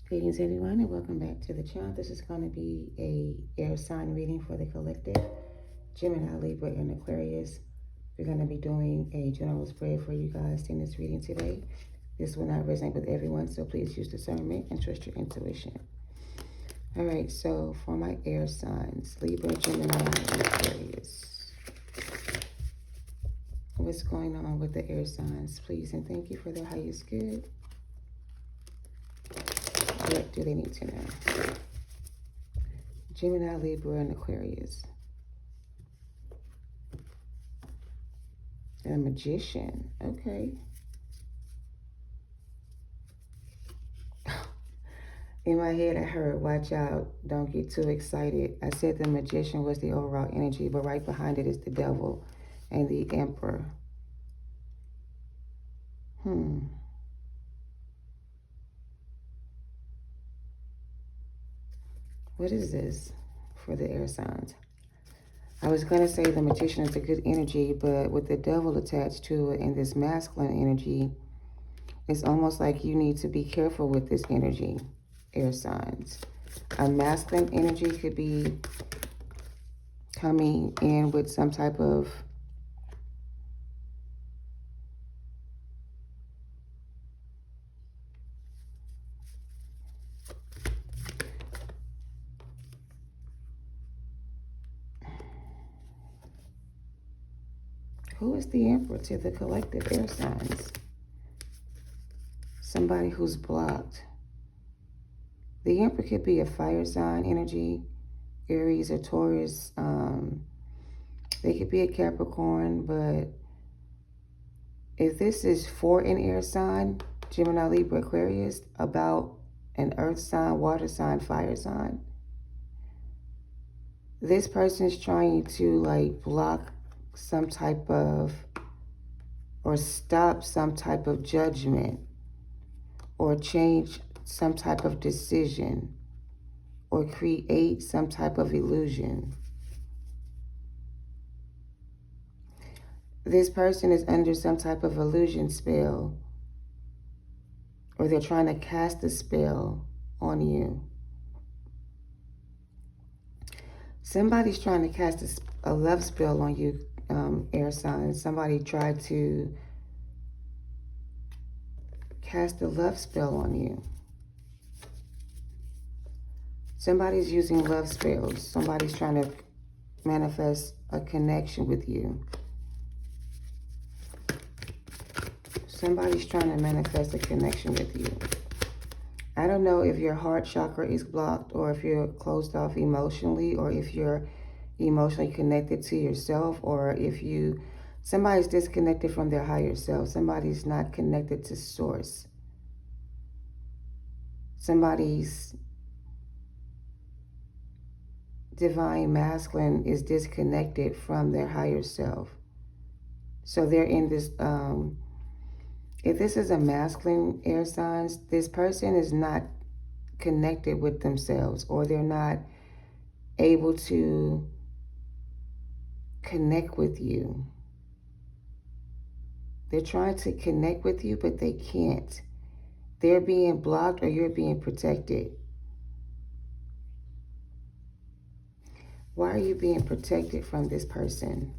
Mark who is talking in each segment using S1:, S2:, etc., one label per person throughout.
S1: Greetings everyone and welcome back to the channel. This is going to be a air sign reading for the collective Gemini, Libra, and Aquarius. We're going to be doing a general spread for you guys in this reading today. This will not resonate with everyone, so please use discernment and trust your intuition. All right, so for my air signs, Libra, Gemini, and Aquarius. What's going on with the air signs? Please and thank you for their highest good. What do they need to know? Gemini, Libra, and Aquarius. A Magician. Okay. In my head, I heard, watch out. Don't get too excited. I said the Magician was the overall energy, but right behind it is the Devil and the Emperor. What is this for the air signs? I was going to say the Magician is a good energy, but with the Devil attached to it and this masculine energy, it's almost like you need to be careful with this energy, air signs. A masculine energy could be coming in with some type of who is the Emperor to the collective air signs? Somebody who's blocked. The Emperor could be a fire sign energy, Aries or Taurus. They could be a Capricorn, but if this is for an air sign, Gemini, Libra, Aquarius, about an earth sign, water sign, fire sign, this person is trying to like block some type of, or stop some type of judgment, or change some type of decision, or create some type of illusion. This person is under some type of illusion spell, or they're trying to cast a spell on you. Somebody's trying to cast a love spell on you, air signs. Somebody tried to cast a love spell on you. Somebody's using love spells. Somebody's trying to manifest a connection with you. Somebody's trying to manifest a connection with you. I don't know if your heart chakra is blocked, or if you're closed off emotionally, or if you're emotionally connected to yourself, or if somebody's disconnected from their higher self. Somebody's not connected to source. Somebody's divine masculine is disconnected from their higher self. So they're in this, if this is a masculine air signs, this person is not connected with themselves, or they're not able to connect with you. They're trying to connect with you, but they can't. They're being blocked, or you're being protected. Why are you being protected from this person?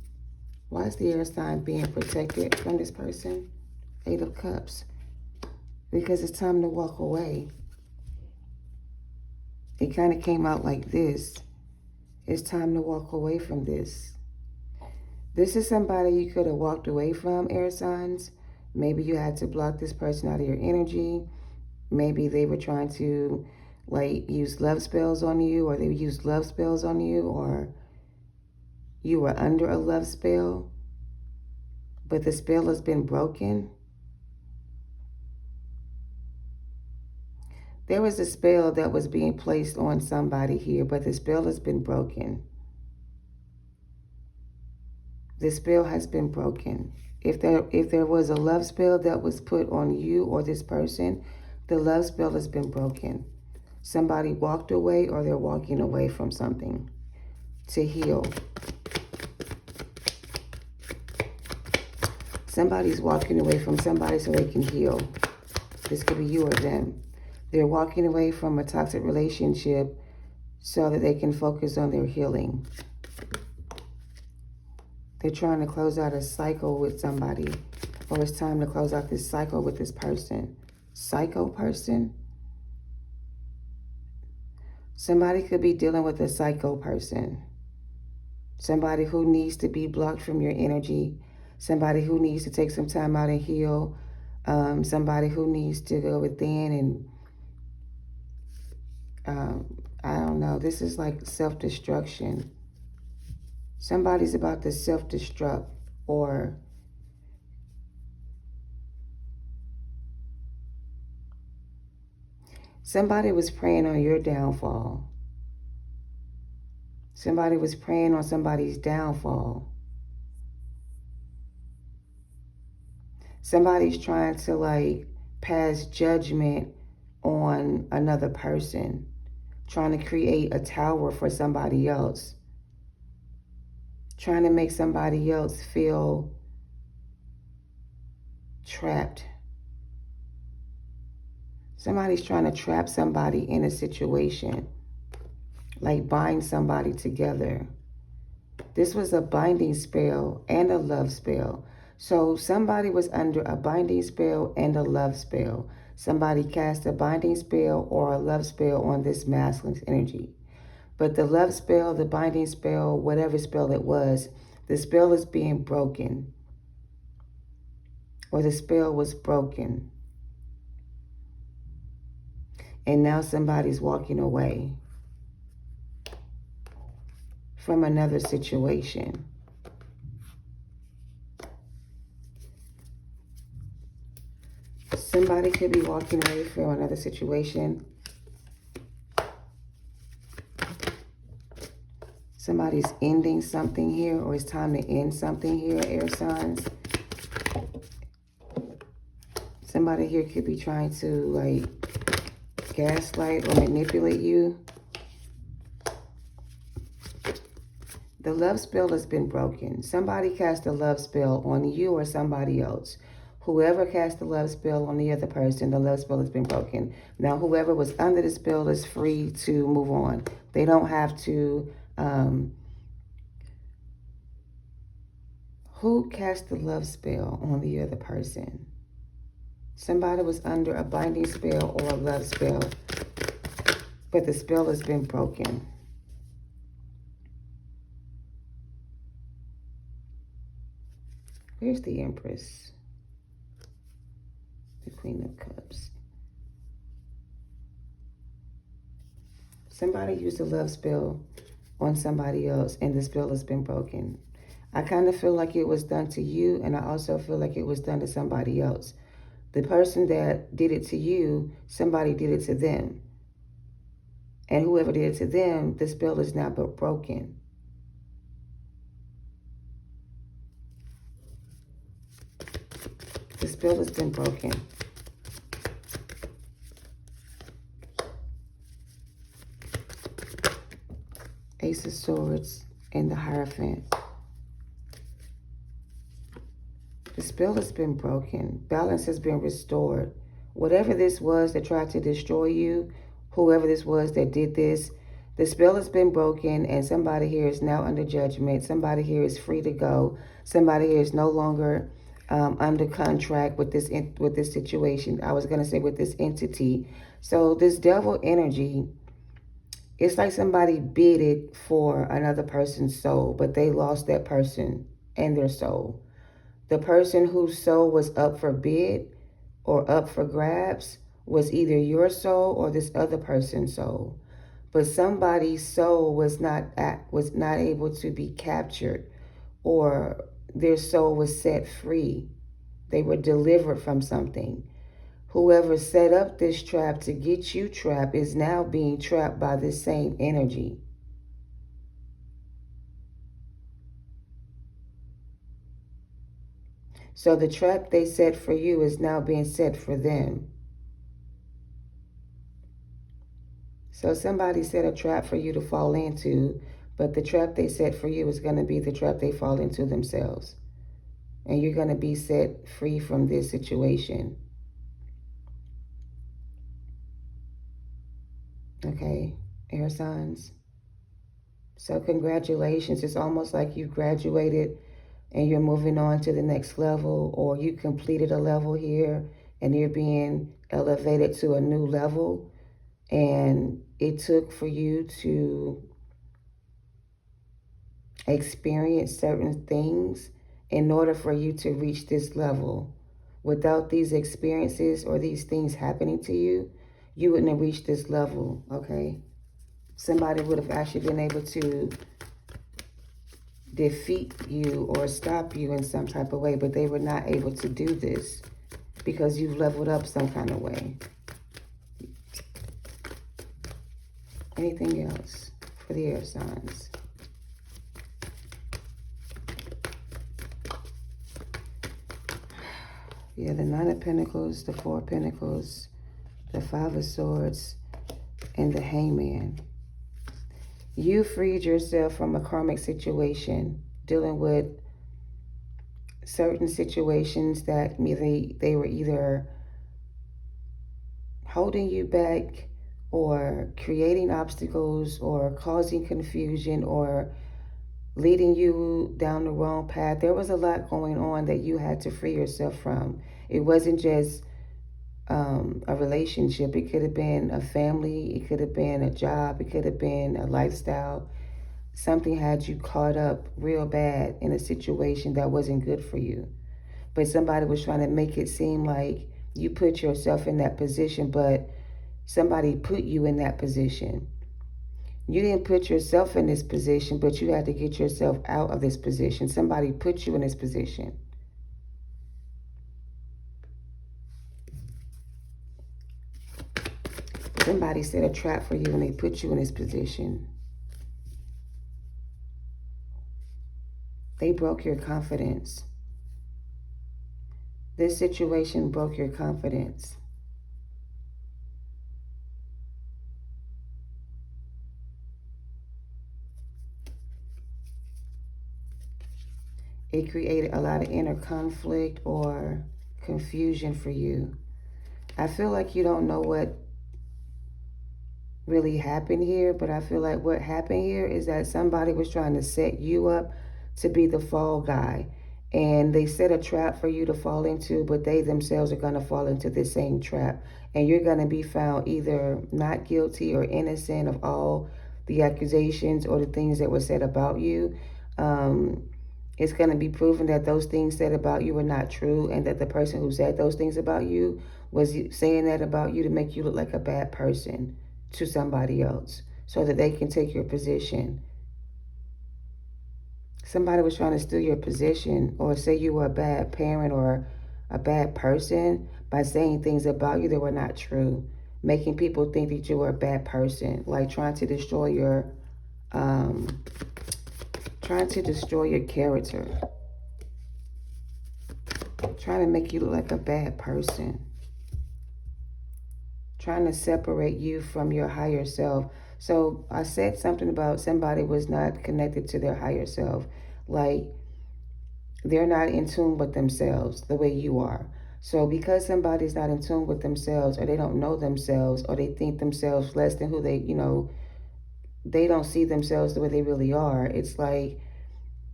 S1: Why is the air sign being protected from this person? 8 of Cups. Because it's time to walk away. It kind of came out like this. It's time to walk away from this. This is somebody you could have walked away from, air signs. Maybe you had to block this person out of your energy. Maybe they were trying to like use love spells on you, or they used love spells on you, or you were under a love spell, but the spell has been broken. There was a spell that was being placed on somebody here, but the spell has been broken. The spell has been broken. If there was a love spell that was put on you or this person, the love spell has been broken. Somebody walked away, or they're walking away from something to heal. Somebody's walking away from somebody so they can heal. This could be you or them. They're walking away from a toxic relationship so that they can focus on their healing. They're trying to close out a cycle with somebody, or it's time to close out this cycle with this person. Psycho person? Somebody could be dealing with a psycho person. Somebody who needs to be blocked from your energy. Somebody who needs to take some time out and heal. Somebody who needs to go within and, I don't know, this is like self-destruction. Somebody's about to self-destruct, or somebody was preying on your downfall. Somebody was preying on somebody's downfall. Somebody's trying to like pass judgment on another person, trying to create a tower for somebody else, trying to make somebody else feel trapped. Somebody's trying to trap somebody in a situation, like bind somebody together. This was a binding spell and a love spell. So somebody was under a binding spell and a love spell. Somebody cast a binding spell or a love spell on this masculine energy. But the love spell, the binding spell, whatever spell it was, the spell is being broken. Or the spell was broken. And now somebody's walking away from another situation. Somebody could be walking away from another situation. Somebody's ending something here, or it's time to end something here, air signs. Somebody here could be trying to like gaslight or manipulate you. The love spell has been broken. Somebody cast a love spell on you or somebody else. Whoever cast the love spell on the other person, the love spell has been broken. Now, whoever was under the spell is free to move on. They don't have to... who cast the love spell on the other person? Somebody was under a binding spell or a love spell, but the spell has been broken. Where's the Empress? The Queen of Cups. Somebody used a love spell on somebody else, and the spell has been broken. I kind of feel like it was done to you, and I also feel like it was done to somebody else. The person that did it to you, somebody did it to them. And whoever did it to them, the spell is now broken. The spell has been broken. Ace of Swords and the Hierophant. The spell has been broken. Balance has been restored. Whatever this was that tried to destroy you, whoever this was that did this, the spell has been broken, and somebody here is now under judgment. Somebody here is free to go. Somebody here is no longer under contract with this situation. I was going to say with this entity. So this devil energy, it's like somebody bidded for another person's soul, but they lost that person and their soul. The person whose soul was up for bid or up for grabs was either your soul or this other person's soul. But somebody's soul was not able to be captured, or their soul was set free. They were delivered from something. Whoever set up this trap to get you trapped is now being trapped by this same energy. So the trap they set for you is now being set for them. So somebody set a trap for you to fall into, but the trap they set for you is going to be the trap they fall into themselves. And you're going to be set free from this situation. Okay, air signs. So congratulations. It's almost like you graduated and you're moving on to the next level, or you completed a level here and you're being elevated to a new level. And it took for you to experience certain things in order for you to reach this level. Without these experiences or these things happening to you, you wouldn't have reached this level, okay? Somebody would have actually been able to defeat you or stop you in some type of way, but they were not able to do this because you've leveled up some kind of way. Anything else for the air signs? Yeah, the Nine of Pentacles, the Four of Pentacles, the Five of Swords, and the Hangman. You freed yourself from a karmic situation, dealing with certain situations that they were either holding you back or creating obstacles or causing confusion or leading you down the wrong path. There was a lot going on that you had to free yourself from. It wasn't just a relationship. It could have been a family. It could have been a job. It could have been a lifestyle. Something had you caught up real bad in a situation that wasn't good for you. But somebody was trying to make it seem like you put yourself in that position, but somebody put you in that position. You didn't put yourself in this position, but you had to get yourself out of this position. Somebody put you in this position. Somebody set a trap for you and they put you in this position. They broke your confidence. This situation broke your confidence. It created a lot of inner conflict or confusion for you. I feel like you don't know what really happened here, but I feel like what happened here is that somebody was trying to set you up to be the fall guy. And they set a trap for you to fall into, but they themselves are going to fall into the same trap. And you're going to be found either not guilty or innocent of all the accusations or the things that were said about you. It's going to be proven that those things said about you were not true, and that the person who said those things about you was saying that about you to make you look like a bad person to somebody else so that they can take your position. Somebody was trying to steal your position or say you were a bad parent or a bad person by saying things about you that were not true, making people think that you were a bad person, like trying to destroy your character, trying to make you look like a bad person, trying to separate you from your higher self. So I said something about somebody was not connected to their higher self. Like they're not in tune with themselves the way you are. So because somebody's not in tune with themselves, or they don't know themselves, or they think themselves less than who they don't see themselves the way they really are. It's like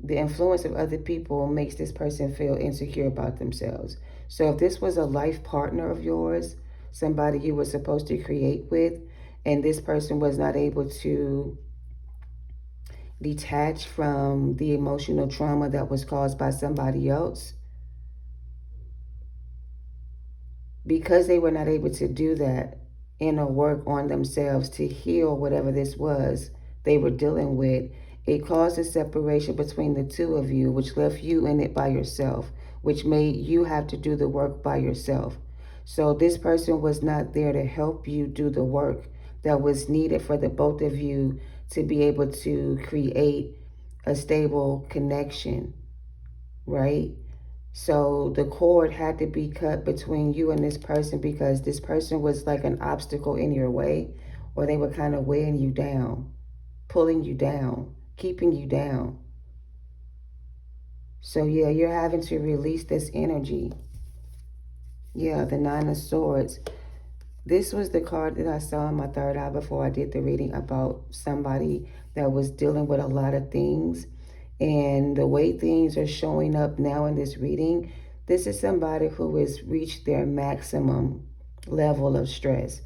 S1: the influence of other people makes this person feel insecure about themselves. So if this was a life partner of yours, somebody you were supposed to create with, and this person was not able to detach from the emotional trauma that was caused by somebody else, because they were not able to do that inner work on themselves to heal whatever this was they were dealing with, it caused a separation between the two of you, which left you in it by yourself, which made you have to do the work by yourself. So this person was not there to help you do the work that was needed for the both of you to be able to create a stable connection, right? So the cord had to be cut between you and this person because this person was like an obstacle in your way, or they were kind of weighing you down, pulling you down, keeping you down. So yeah, you're having to release this energy. Yeah, the Nine of Swords. This was the card that I saw in my third eye before I did the reading about somebody that was dealing with a lot of things. And the way things are showing up now in this reading, this is somebody who has reached their maximum level of stress.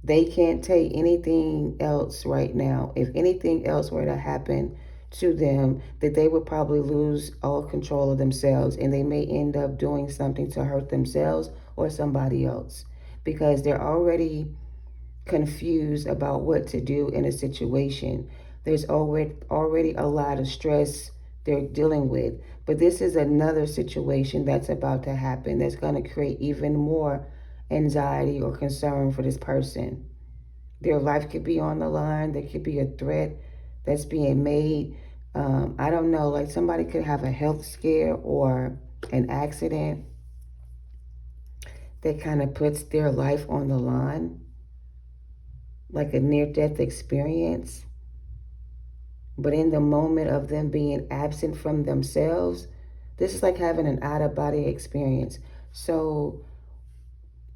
S1: They can't take anything else right now. If anything else were to happen to them, that they would probably lose all control of themselves and they may end up doing something to hurt themselves or somebody else because they're already confused about what to do in a situation. There's already a lot of stress they're dealing with. But this is another situation that's about to happen that's going to create even more anxiety or concern for this person. Their life could be on the line. There could be a threat that's being made. I don't know, like somebody could have a health scare or an accident that kind of puts their life on the line, like a near-death experience. But in the moment of them being absent from themselves, this is like having an out-of-body experience. So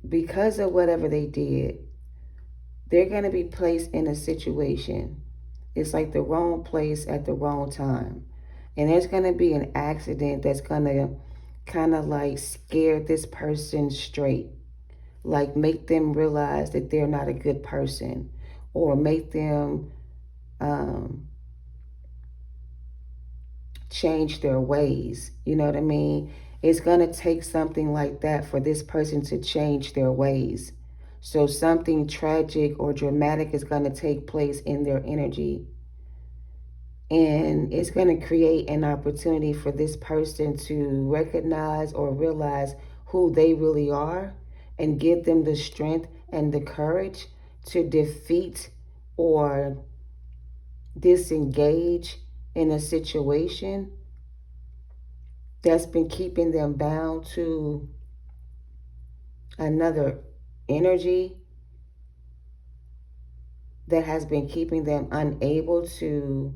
S1: because of whatever they did, they're going to be placed in a situation. It's like the wrong place at the wrong time. And there's going to be an accident that's going to kind of like scare this person straight. Like make them realize that they're not a good person. Or make them change their ways. You know what I mean? It's going to take something like that for this person to change their ways. So something tragic or dramatic is going to take place in their energy. And it's going to create an opportunity for this person to recognize or realize who they really are and give them the strength and the courage to defeat or disengage in a situation that's been keeping them bound to another energy that has been keeping them unable to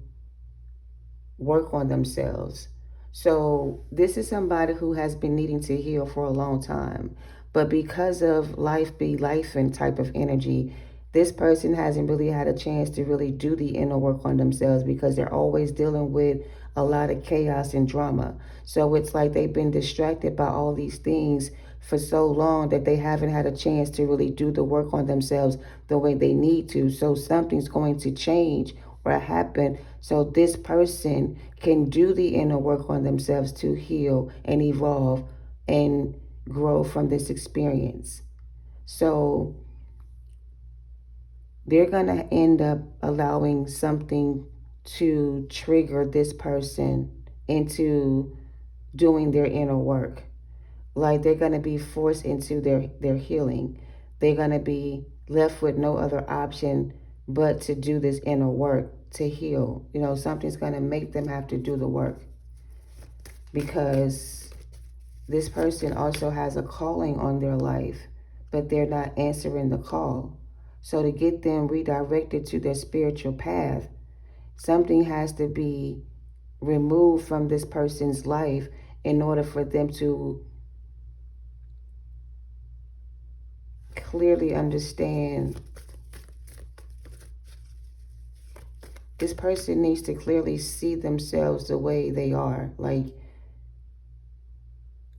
S1: work on themselves. So this is somebody who has been needing to heal for a long time. But because of life be life and type of energy, this person hasn't really had a chance to really do the inner work on themselves because they're always dealing with a lot of chaos and drama. So it's like they've been distracted by all these things for so long that they haven't had a chance to really do the work on themselves the way they need to. So something's going to change or happen so this person can do the inner work on themselves to heal and evolve and grow from this experience. So they're going to end up allowing something to trigger this person into doing their inner work. Like they're going to be forced into their healing. They're going to be left with no other option but to do this inner work to heal. You know, something's going to make them have to do the work because this person also has a calling on their life, but they're not answering the call. So to get them redirected to their spiritual path, something has to be removed from this person's life in order for them to clearly understand. This person needs to clearly see themselves the way they are. Like,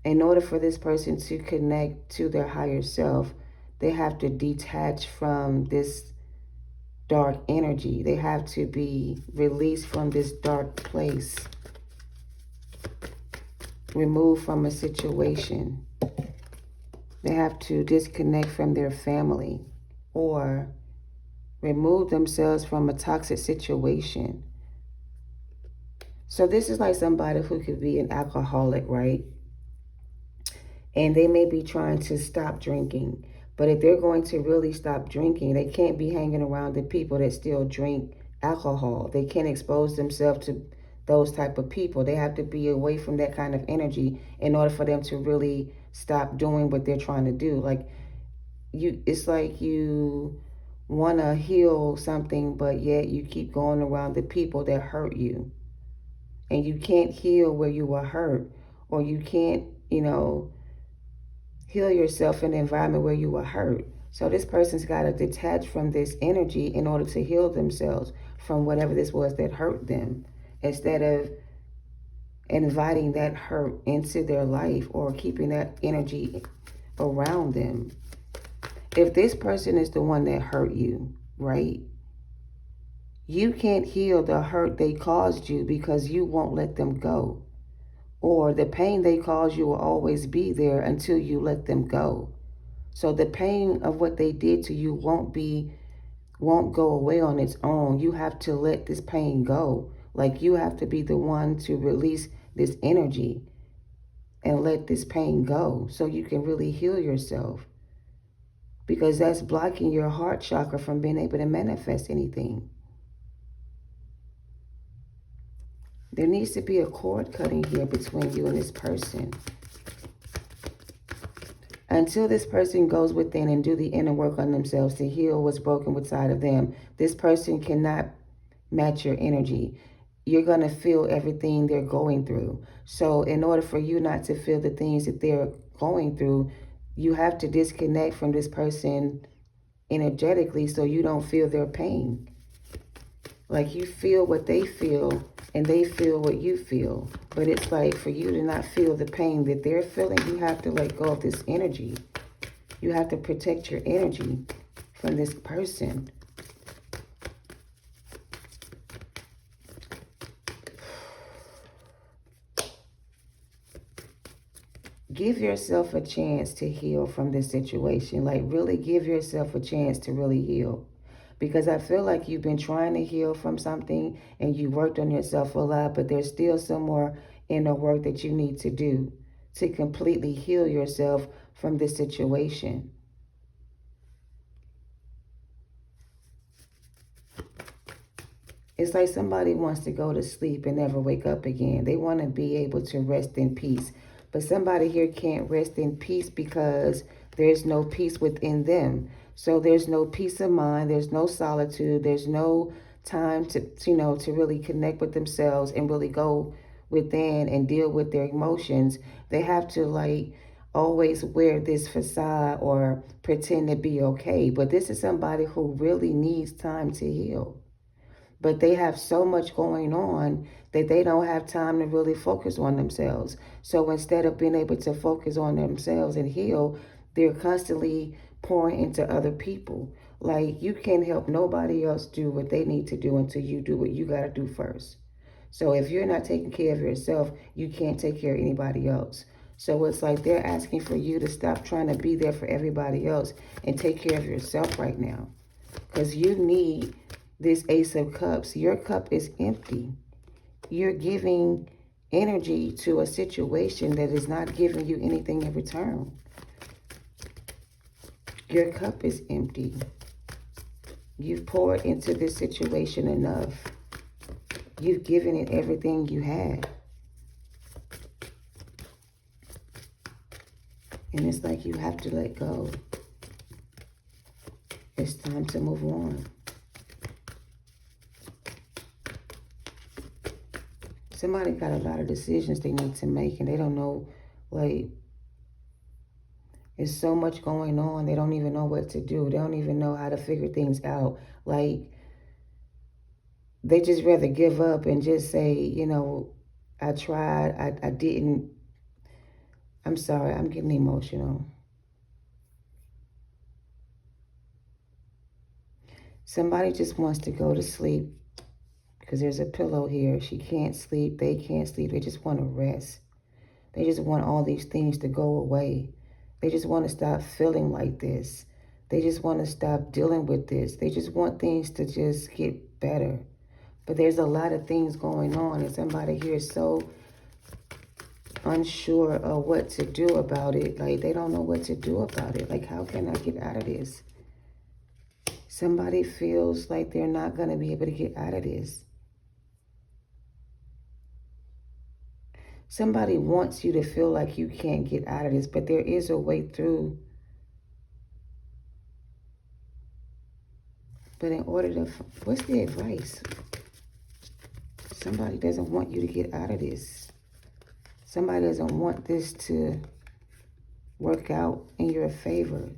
S1: in order for this person to connect to their higher self, they have to detach from this dark energy. They have to be released from this dark place, removed from a situation. They have to disconnect from their family or remove themselves from a toxic situation. So this is like somebody who could be an alcoholic, right? And they may be trying to stop drinking. But if they're going to really stop drinking, they can't be hanging around the people that still drink alcohol. They can't expose themselves to those type of people. They have to be away from that kind of energy in order for them to really stop doing what they're trying to do. Like it's like you want to heal something, but yet you keep going around the people that hurt you. And you can't heal where you were hurt, or you can't, heal yourself in an environment where you were hurt. So this person's got to detach from this energy in order to heal themselves from whatever this was that hurt them, instead of inviting that hurt into their life or keeping that energy around them. If this person is the one that hurt you, right? You can't heal the hurt they caused you because you won't let them go. Or the pain they caused you will always be there until you let them go. So the pain of what they did to you won't go away on its own. You have to let this pain go. Like, you have to be the one to release this energy and let this pain go so you can really heal yourself. Because that's blocking your heart chakra from being able to manifest anything. There needs to be a cord cutting here between you and this person. Until this person goes within and do the inner work on themselves to heal what's broken inside of them, this person cannot match your energy. You're going to feel everything they're going through. So in order for you not to feel the things that they're going through, you have to disconnect from this person energetically so you don't feel their pain. Like, you feel what they feel and they feel what you feel. But it's like, for you to not feel the pain that they're feeling, you have to let go of this energy. You have to protect your energy from this person. Give yourself a chance to heal from this situation. Like, really give yourself a chance to really heal. Because I feel like you've been trying to heal from something and you worked on yourself a lot, but there's still some more inner work that you need to do to completely heal yourself from this situation. It's like somebody wants to go to sleep and never wake up again. They want to be able to rest in peace. But somebody here can't rest in peace because there's no peace within them. So there's no peace of mind. There's no solitude. There's no time to really connect with themselves and really go within and deal with their emotions. They have to, like, always wear this facade or pretend to be okay. But this is somebody who really needs time to heal. But they have so much going on that they don't have time to really focus on themselves. So instead of being able to focus on themselves and heal, they're constantly pouring into other people. Like, you can't help nobody else do what they need to do until you do what you got to do first. So if you're not taking care of yourself, you can't take care of anybody else. So it's like they're asking for you to stop trying to be there for everybody else and take care of yourself right now. Because you need this Ace of Cups. Your cup is empty. You're giving energy to a situation that is not giving you anything in return. Your cup is empty. You've poured into this situation enough. You've given it everything you had. And it's like you have to let go. It's time to move on. Somebody got a lot of decisions they need to make and they don't know, like, there's so much going on. They don't even know what to do. They don't even know how to figure things out. Like, they just rather give up and just say, I tried, I didn't. I'm sorry, I'm getting emotional. Somebody just wants to go to sleep because there's a pillow here. She can't sleep. They can't sleep. They just want to rest. They just want all these things to go away. They just want to stop feeling like this. They just want to stop dealing with this. They just want things to just get better. But there's a lot of things going on, and somebody here is so unsure of what to do about it. Like, they don't know what to do about it. Like, how can I get out of this? Somebody feels like they're not going to be able to get out of this. Somebody wants you to feel like you can't get out of this, but there is a way through. But in order to, what's the advice? Somebody doesn't want you to get out of this. Somebody doesn't want this to work out in your favor.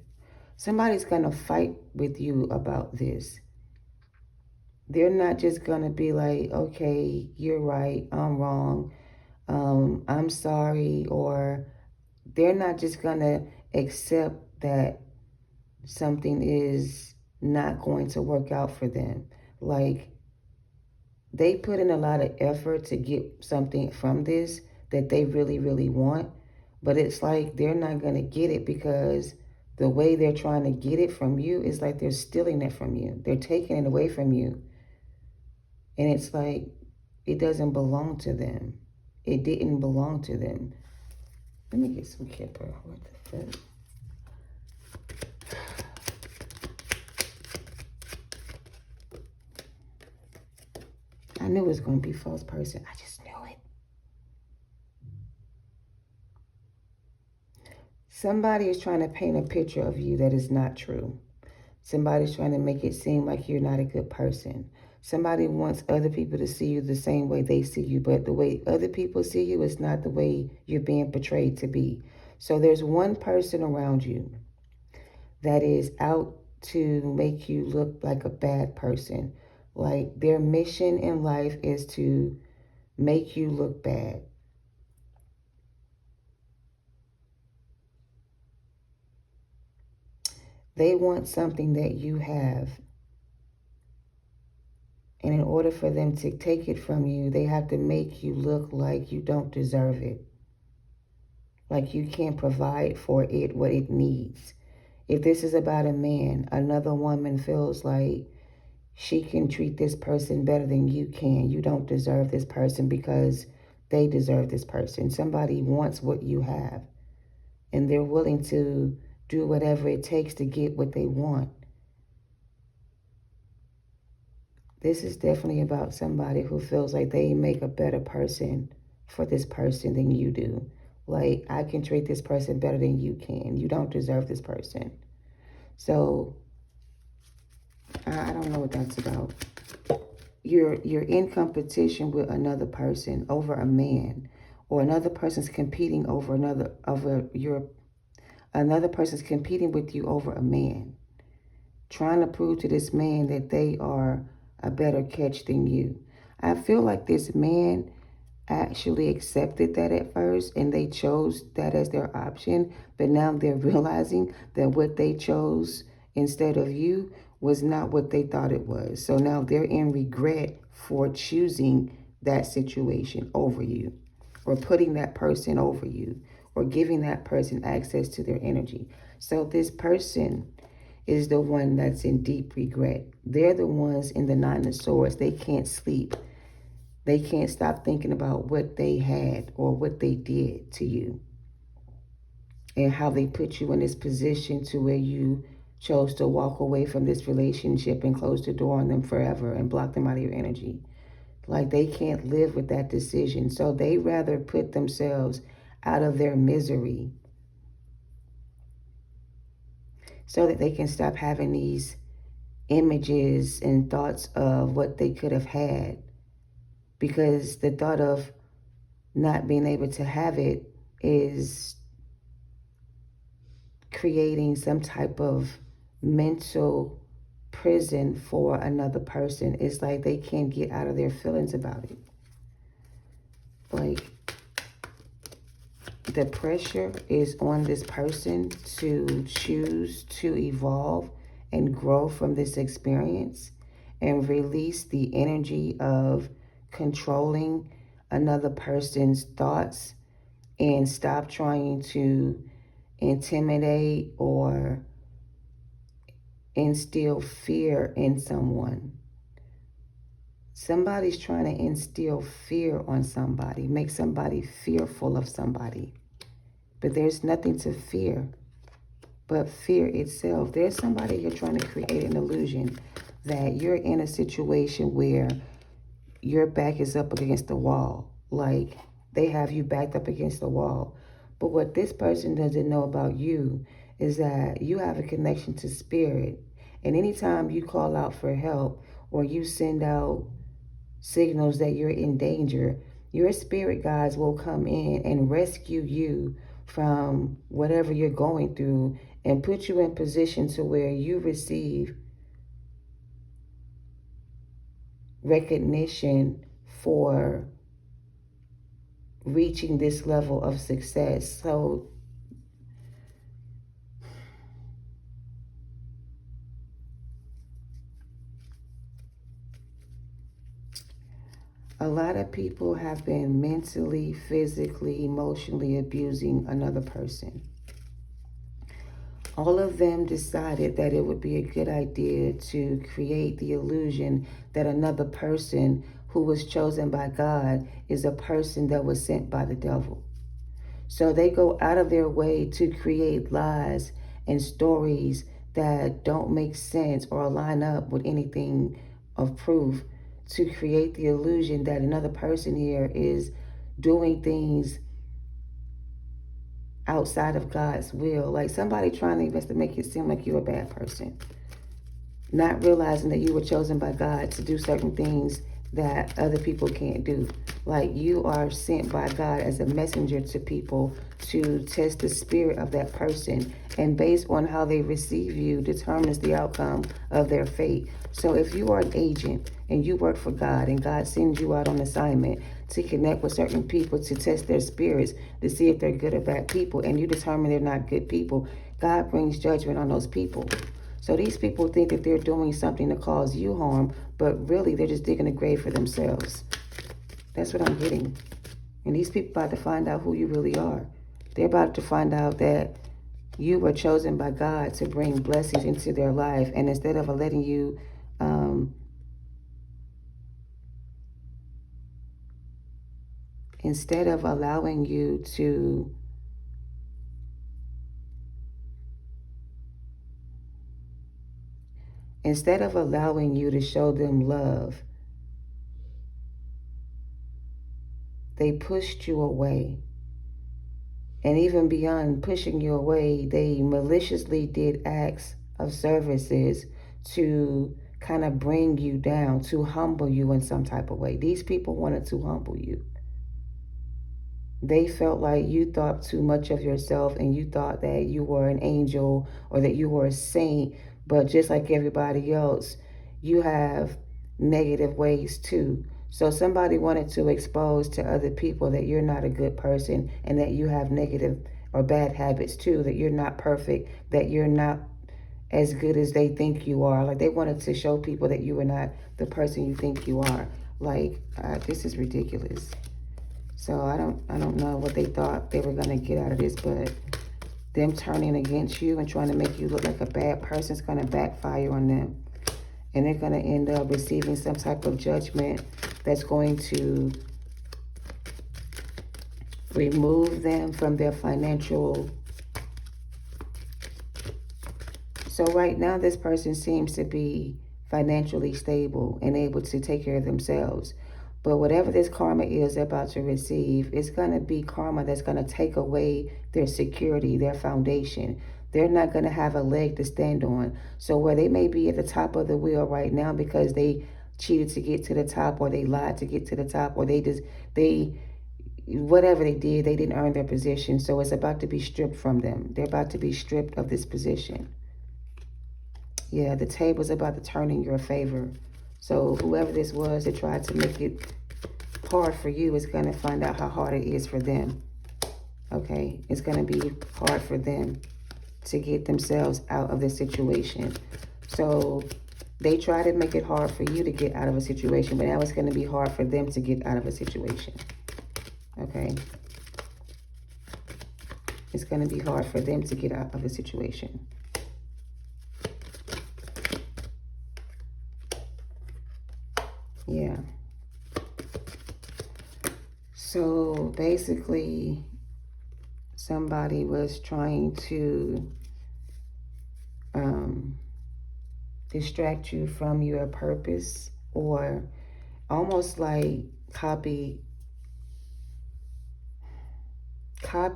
S1: Somebody's going to fight with you about this. They're not just going to be like, okay, you're right, I'm wrong, I'm sorry, or they're not just going to accept that something is not going to work out for them. Like, they put in a lot of effort to get something from this that they really, really want, but it's like they're not going to get it because the way they're trying to get it from you is like they're stealing it from you. They're taking it away from you. And it's like it doesn't belong to them. It didn't belong to them. Let me get some Kipper. What the fuck? I knew it was going to be false person. I just knew it. Somebody is trying to paint a picture of you that is not true. Somebody's trying to make it seem like you're not a good person. Somebody wants other people to see you the same way they see you, but the way other people see you is not the way you're being portrayed to be. So there's one person around you that is out to make you look like a bad person. Like, their mission in life is to make you look bad. They want something that you have. And in order for them to take it from you, they have to make you look like you don't deserve it. Like you can't provide for it what it needs. If this is about a man, another woman feels like she can treat this person better than you can. You don't deserve this person because they deserve this person. Somebody wants what you have, and they're willing to do whatever it takes to get what they want. This is definitely about somebody who feels like they make a better person for this person than you do. Like, I can treat this person better than you can. You don't deserve this person. So, I don't know what that's about. You're in competition with another person over a man, or another person's competing over another person's competing with you over a man, trying to prove to this man that they are a better catch than you. I feel like this man actually accepted that at first and they chose that as their option, but now they're realizing that what they chose instead of you was not what they thought it was. So now they're in regret for choosing that situation over you, or putting that person over you, or giving that person access to their energy. So this person is the one that's in deep regret. They're the ones in the Nine of Swords. They can't sleep. They can't stop thinking about what they had or what they did to you, and how they put you in this position to where you chose to walk away from this relationship and close the door on them forever and block them out of your energy. Like, they can't live with that decision. So they rather put themselves out of their misery so that they can stop having these images and thoughts of what they could have had. Because the thought of not being able to have it is creating some type of mental prison for another person. It's like they can't get out of their feelings about it. Like, the pressure is on this person to choose to evolve and grow from this experience and release the energy of controlling another person's thoughts, and stop trying to intimidate or instill fear in someone. Somebody's trying to instill fear on somebody, make somebody fearful of somebody. But there's nothing to fear but fear itself. There's somebody here trying to create an illusion that you're in a situation where your back is up against the wall. Like, they have you backed up against the wall. But what this person doesn't know about you is that you have a connection to spirit. And anytime you call out for help or you send out signals that you're in danger, your spirit guides will come in and rescue you from whatever you're going through and put you in position to where you receive recognition for reaching this level of success. So a lot of people have been mentally, physically, emotionally abusing another person. All of them decided that it would be a good idea to create the illusion that another person who was chosen by God is a person that was sent by the devil. So they go out of their way to create lies and stories that don't make sense or line up with anything of proof, to create the illusion that another person here is doing things outside of God's will. Like somebody trying their best to make it seem like you're a bad person, not realizing that you were chosen by God to do certain things that other people can't do. Like you are sent by God as a messenger to people to test the spirit of that person. And based on how they receive you determines the outcome of their fate. So if you are an agent and you work for God and God sends you out on assignment to connect with certain people to test their spirits to see if they're good or bad people, and you determine they're not good people, God brings judgment on those people. So these people think that they're doing something to cause you harm, but really they're just digging a grave for themselves. That's what I'm getting. And these people are about to find out who you really are. They're about to find out that you were chosen by God to bring blessings into their life. And instead of letting you, instead of allowing you to show them love, they pushed you away. And even beyond pushing you away, they maliciously did acts of services to kind of bring you down, to humble you in some type of way. These people wanted to humble you. They felt like you thought too much of yourself and you thought that you were an angel or that you were a saint. But just like everybody else, you have negative ways too. So somebody wanted to expose to other people that you're not a good person and that you have negative or bad habits too, that you're not perfect, that you're not as good as they think you are. Like they wanted to show people that you are not the person you think you are. Like this is ridiculous. So I don't know what they thought they were gonna get out of this, but them turning against you and trying to make you look like a bad person is gonna backfire on them. And they're gonna end up receiving some type of judgment that's going to remove them from their financial. So right now this person seems to be financially stable and able to take care of themselves. But whatever this karma is they're about to receive, it's going to be karma that's going to take away their security, their foundation. They're not going to have a leg to stand on. So where they may be at the top of the wheel right now because they cheated to get to the top, or they lied to get to the top, or whatever they did, they didn't earn their position. So it's about to be stripped from them. They're about to be stripped of this position. Yeah, the table's about to turn in your favor. So whoever this was that tried to make it hard for you is going to find out how hard it is for them. Okay? It's going to be hard for them to get themselves out of this situation. So they try to make it hard for you to get out of a situation, but now it's going to be hard for them to get out of a situation. Okay? It's going to be hard for them to get out of a situation. Yeah. So basically, somebody was trying to distract you from your purpose, or almost like copy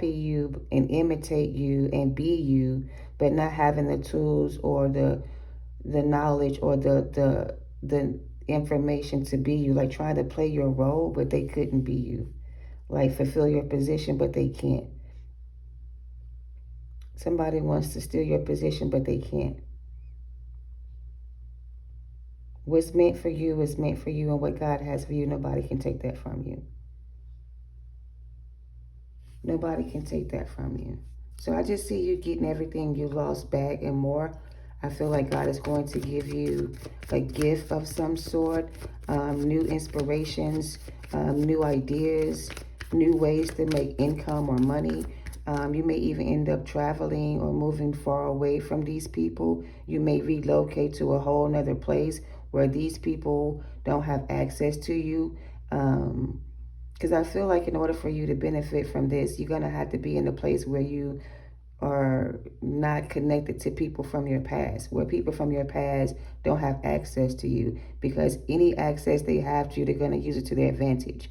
S1: you and imitate you and be you, but not having the tools or the knowledge or the information to be you. Like trying to play your role, but they couldn't be you. Like fulfill your position, but they can't. Somebody wants to steal your position, but they can't. What's meant for you is meant for you, and what God has for you, nobody can take that from you. Nobody can take that from you. So I just see you getting everything you lost back and more. I feel like God is going to give you a gift of some sort, new inspirations, new ideas, new ways to make income or money. You may even end up traveling or moving far away from these people. You may relocate to a whole nother place where these people don't have access to you. Because I feel like in order for you to benefit from this, you're going to have to be in a place where you are not connected to people from your past, where people from your past don't have access to you, because any access they have to you, they're going to use it to their advantage.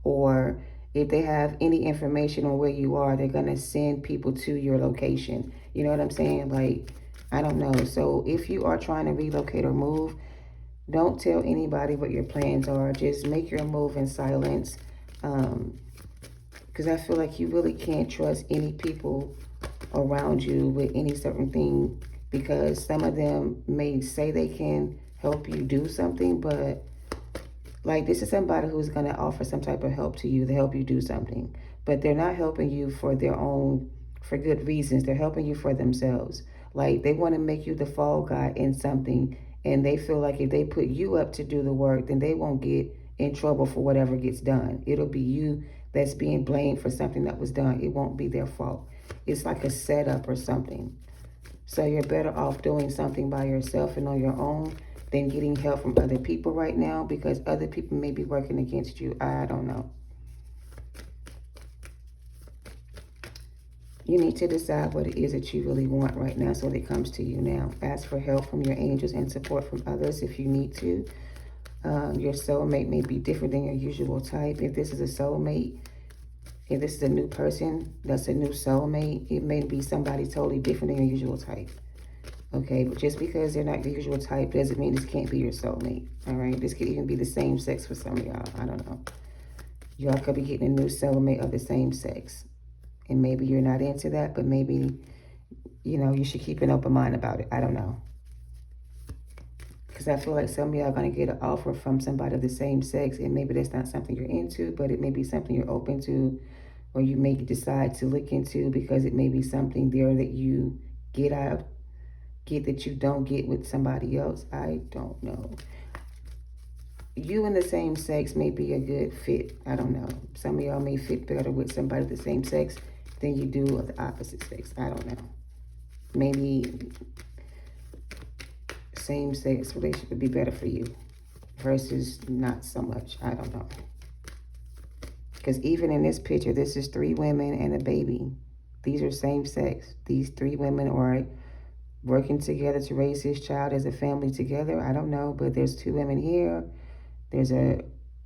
S1: Or if they have any information on where you are, they're going to send people to your location. You know what I'm saying? Like, I don't know. So if you are trying to relocate or move, don't tell anybody what your plans are. Just make your move in silence. Because I feel like you really can't trust any people around you with any certain thing, because some of them may say they can help you do something, but like this is somebody who's going to offer some type of help to you to help you do something, but they're not helping you for their own, for good reasons. They're helping you for themselves. Like they want to make you the fall guy in something, and they feel like if they put you up to do the work, then they won't get in trouble for whatever gets done. It'll be you that's being blamed for something that was done. It won't be their fault. It's like a setup or something. So you're better off doing something by yourself and on your own than getting help from other people right now, because other people may be working against you. I don't know. You need to decide what it is that you really want right now so that it comes to you now. Ask for help from your angels and support from others if you need to. Your soulmate may be different than your usual type. If this is a soulmate, if this is a new person, that's a new soulmate, it may be somebody totally different than your usual type. Okay, but just because they're not your usual type doesn't mean this can't be your soulmate. All right, this could even be the same sex for some of y'all. I don't know. Y'all could be getting a new soulmate of the same sex. And maybe you're not into that, but maybe, you know, you should keep an open mind about it. I don't know. Because I feel like some of y'all are going to get an offer from somebody of the same sex, and maybe that's not something you're into, but it may be something you're open to, or you may decide to look into, because it may be something there that you get that you don't get with somebody else. I don't know. You and the same sex may be a good fit. I don't know. Some of y'all may fit better with somebody of the same sex than you do of the opposite sex. I don't know. Maybe same-sex relationship would be better for you versus not so much. I don't know. Because even in this picture, this is 3 women and a baby. These are same-sex. These 3 women are working together to raise his child as a family together. I don't know, but there's 2 women here. There's a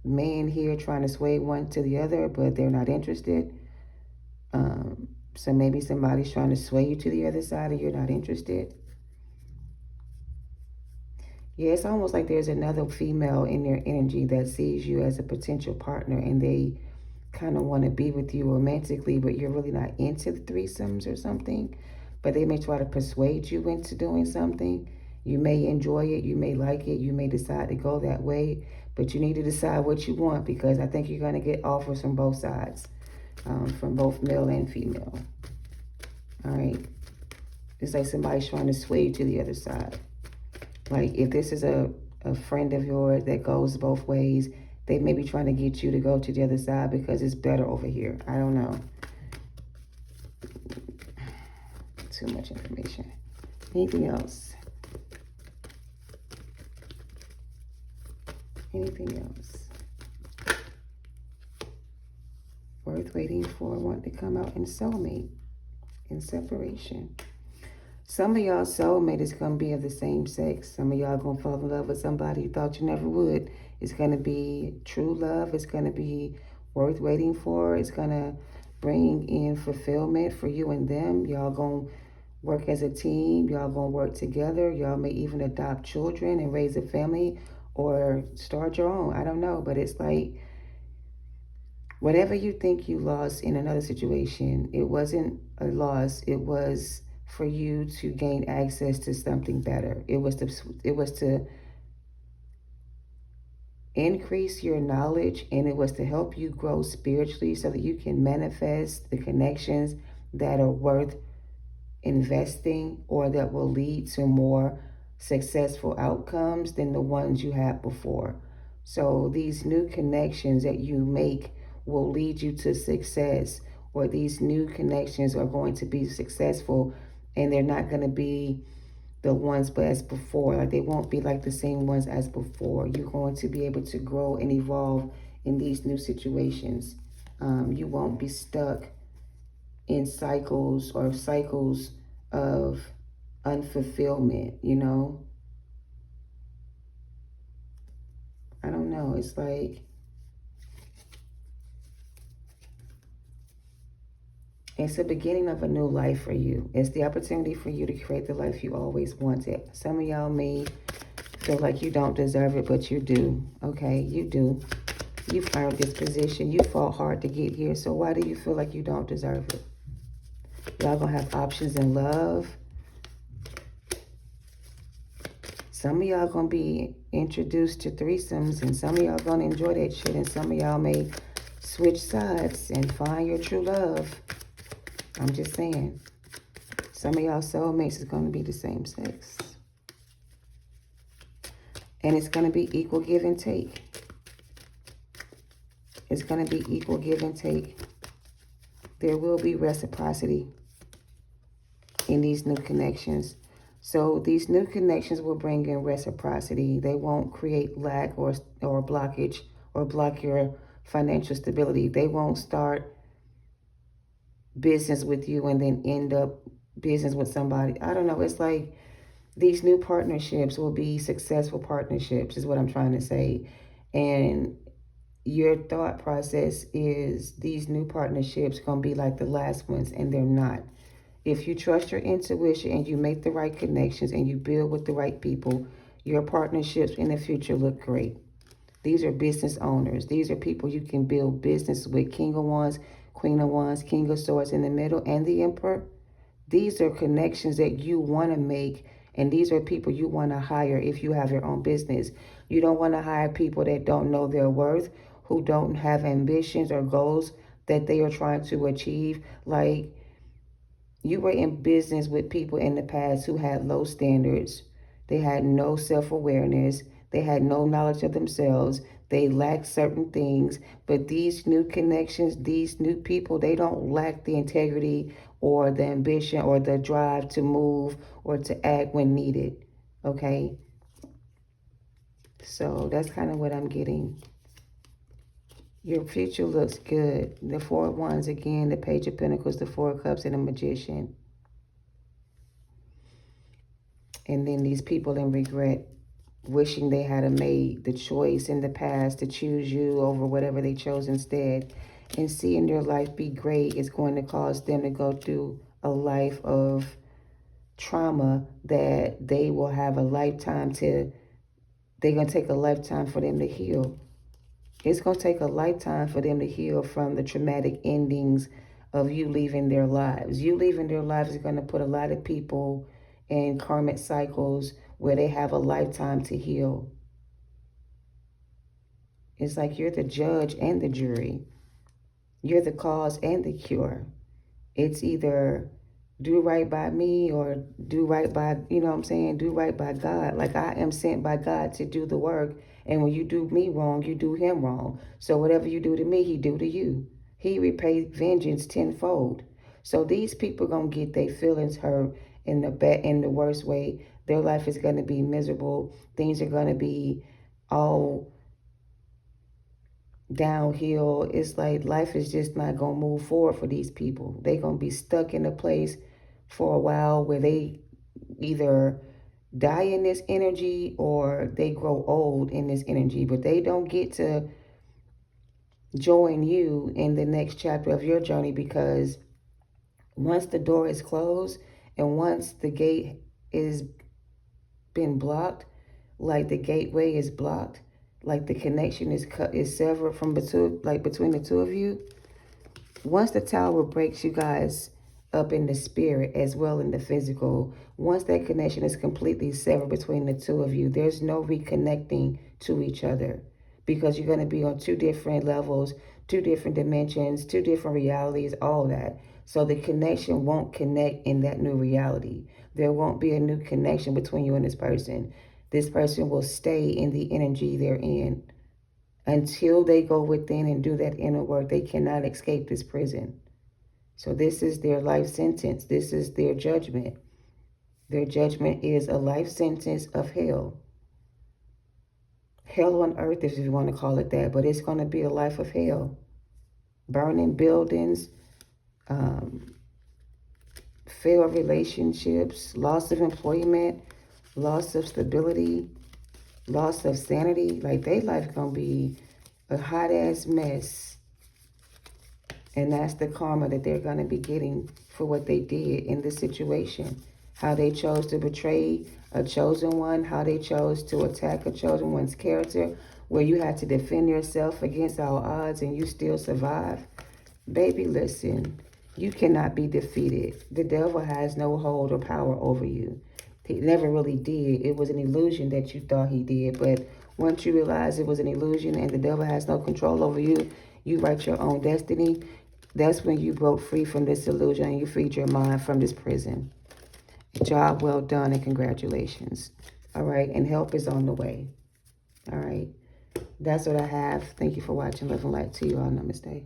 S1: man here trying to sway one to the other, but they're not interested. So maybe somebody's trying to sway you to the other side and you're not interested. Yeah, it's almost like there's another female in their energy that sees you as a potential partner, and they kind of want to be with you romantically, but you're really not into the threesomes or something. But they may try to persuade you into doing something. You may enjoy it, you may like it, you may decide to go that way, but you need to decide what you want, because I think you're going to get offers from both sides, from both male and female. All right. It's like somebody's trying to sway you to the other side. Like if this is a friend of yours that goes both ways, they may be trying to get you to go to the other side because it's better over here. I don't know. Too much information. Anything else? Anything else? Worth waiting for, want to come out in soulmate, in separation. Some of y'all soulmate is going to be of the same sex. Some of y'all going to fall in love with somebody you thought you never would. It's going to be true love. It's going to be worth waiting for. It's going to bring in fulfillment for you and them. Y'all going to work as a team. Y'all going to work together. Y'all may even adopt children and raise a family or start your own. I don't know. But it's like Whatever you think you lost in another situation, it wasn't a loss. It was for you to gain access to something better. It was to increase your knowledge, and it was to help you grow spiritually so that you can manifest the connections that are worth investing or that will lead to more successful outcomes than the ones you had before. So these new connections that you make will lead you to success, or these new connections are going to be successful, and they're not going to be the ones but as before. Like, they won't be like the same ones as before. You're going to be able to grow and evolve in these new situations. You won't be stuck in cycles of unfulfillment, you know? I don't know. It's like, it's the beginning of a new life for you. It's the opportunity for you to create the life you always wanted. Some of y'all may feel like you don't deserve it, but you do. Okay, you do. You earned this position. You fought hard to get here. So why do you feel like you don't deserve it? Y'all gonna have options in love. Some of y'all gonna be introduced to threesomes, and some of y'all gonna enjoy that shit, and some of y'all may switch sides and find your true love. I'm just saying. Some of y'all soulmates is gonna be the same sex. And it's gonna be equal give and take. It's gonna be equal give and take. There will be reciprocity in these new connections. So these new connections will bring in reciprocity. They won't create lack or blockage or block your financial stability. They won't start business with you and then end up business with somebody. I don't know. It's like these new partnerships will be successful partnerships is what I'm trying to say. And your thought process is these new partnerships going to be like the last ones, and they're not. If you trust your intuition and you make the right connections and you build with the right people, your partnerships in the future look great. These are business owners. These are people you can build business with. King of Wands, Queen of Wands, King of Swords in the middle, and the Emperor. These are connections that you want to make, and these are people you want to hire if you have your own business. You don't want to hire people that don't know their worth, who don't have ambitions or goals that they are trying to achieve. Like, you were in business with people in the past who had low standards. They had no self-awareness. They had no knowledge of themselves. They lacked certain things. But these new connections, these new people, they don't lack the integrity or the ambition or the drive to move or to act when needed. Okay? So that's kind of what I'm getting. Your future looks good. The Four of Wands again, the Page of Pentacles, the Four of Cups, and the Magician. And then these people in regret, wishing they had made the choice in the past to choose you over whatever they chose instead. And seeing their life be great is going to cause them to go through a life of trauma that they will have a lifetime to, they're going to take a lifetime for them to heal. It's going to take a lifetime for them to heal from the traumatic endings of you leaving their lives. You leaving their lives is going to put a lot of people in karmic cycles where they have a lifetime to heal. It's like you're the judge and the jury. You're the cause and the cure. It's either do right by me or do right by, you know what I'm saying, do right by God. Like, I am sent by God to do the work. And when you do me wrong, you do him wrong. So whatever you do to me, he do to you. He repays vengeance tenfold. So these people are going to get their feelings hurt in the worst way. Their life is going to be miserable. Things are going to be all downhill. It's like life is just not going to move forward for these people. They're going to be stuck in a place for a while where they either die in this energy or they grow old in this energy, but they don't get to join you in the next chapter of your journey, because once the door is closed and once the gate is been blocked, like the gateway is blocked, like the connection is severed from between the two of you. Once the tower breaks you guys up in the spirit as well in the physical, once that connection is completely severed between the two of you, there's no reconnecting to each other, because you're going to be on two different levels, two different dimensions, two different realities, all that. So the connection won't connect in that new reality. There won't be a new connection between you and this person. This person will stay in the energy they're in until they go within and do that inner work. They cannot escape this prison. So this is their life sentence. This is their judgment. Their judgment is a life sentence of hell. Hell on earth, if you want to call it that, but it's going to be a life of hell. Burning buildings, failed relationships, loss of employment, loss of stability, loss of sanity. Like, their life going to be a hot ass mess. And that's the karma that they're going to be getting for what they did in this situation. How they chose to betray a chosen one, how they chose to attack a chosen one's character, where you had to defend yourself against all odds and you still survive. Baby, listen, you cannot be defeated. The devil has no hold or power over you. He never really did. It was an illusion that you thought he did. But once you realize it was an illusion and the devil has no control over you, you write your own destiny. That's when you broke free from this illusion and you freed your mind from this prison. Job well done and congratulations. All right. And help is on the way. All right. That's what I have. Thank you for watching. Love and light to you all. Namaste.